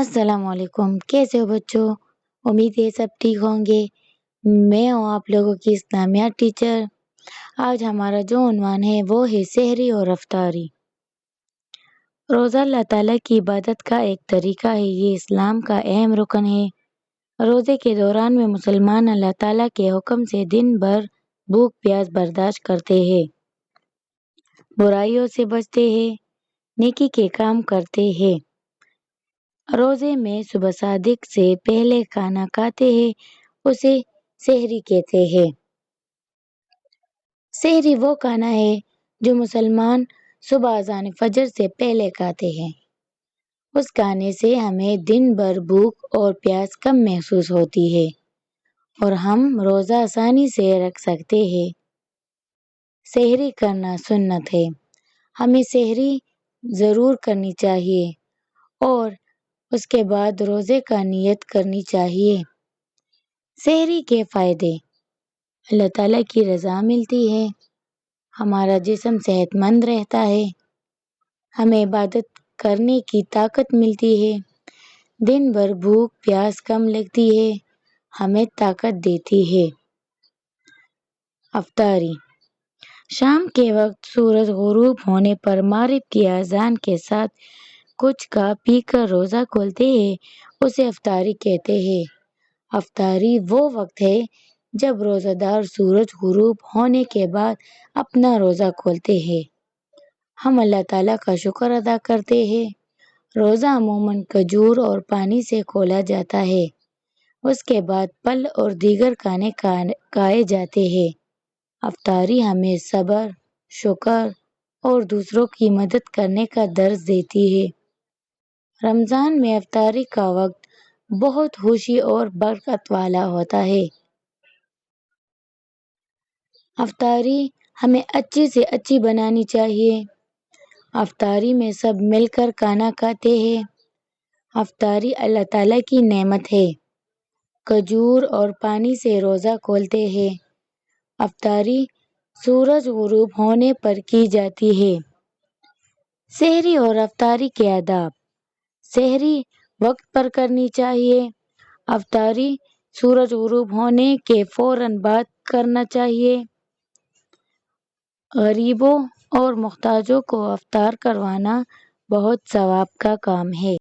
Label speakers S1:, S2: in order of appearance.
S1: السلام علیکم، کیسے ہو بچوں؟ امید ہے سب ٹھیک ہوں گے۔ میں ہوں آپ لوگوں کی اسلامیات ٹیچر۔ آج ہمارا جو عنوان ہے وہ ہے سحری اور افطاری۔ روزہ اللہ تعالیٰ کی عبادت کا ایک طریقہ ہے، یہ اسلام کا اہم رکن ہے۔ روزے کے دوران میں مسلمان اللہ تعالیٰ کے حکم سے دن بھر بھوک پیاس برداشت کرتے ہیں، برائیوں سے بچتے ہیں، نیکی کے کام کرتے ہیں۔ روزے میں صبح صادق سے پہلے کھانا کھاتے ہیں، اسے سحری کہتے ہیں۔ سحری وہ کھانا ہے جو مسلمان صبح اذان فجر سے پہلے کھاتے ہیں۔ اس کھانے سے ہمیں دن بھر بھوک اور پیاس کم محسوس ہوتی ہے اور ہم روزہ آسانی سے رکھ سکتے ہیں۔ سحری کرنا سنت ہے، ہمیں سحری ضرور کرنی چاہیے اور اس کے بعد روزے کا نیت کرنی چاہیے۔ سحری کے فائدے: اللہ تعالیٰ کی رضا ملتی ہے، ہمارا جسم صحت مند رہتا ہے، ہمیں عبادت کرنے کی طاقت ملتی ہے، دن بھر بھوک پیاس کم لگتی ہے، ہمیں طاقت دیتی ہے۔ افطاری: شام کے وقت سورج غروب ہونے پر مغرب کی اذان کے ساتھ کچھ کھا پی کر روزہ کھولتے ہیں، اسے افطاری کہتے ہیں۔ افطاری وہ وقت ہے جب روزہ دار سورج غروب ہونے کے بعد اپنا روزہ کھولتے ہیں۔ ہم اللہ تعالیٰ کا شکر ادا کرتے ہیں۔ روزہ عموماً کھجور اور پانی سے کھولا جاتا ہے، اس کے بعد پھل اور دیگر کھانے کھائے جاتے ہیں۔ افطاری ہمیں صبر، شکر اور دوسروں کی مدد کرنے کا درس دیتی ہے۔ رمضان میں افطاری کا وقت بہت خوشی اور برکت والا ہوتا ہے۔ افطاری ہمیں اچھی سے اچھی بنانی چاہیے۔ افطاری میں سب مل کر کھانا کھاتے ہیں۔ افطاری اللہ تعالیٰ کی نعمت ہے۔ کھجور اور پانی سے روزہ کھولتے ہیں۔ افطاری سورج غروب ہونے پر کی جاتی ہے۔ سحری اور افطاری کے آداب: سحری وقت پر کرنی چاہیے۔ افطاری سورج غروب ہونے کے فوراً بعد کرنا چاہیے۔ غریبوں اور محتاجوں کو افطار کروانا بہت ثواب کا کام ہے۔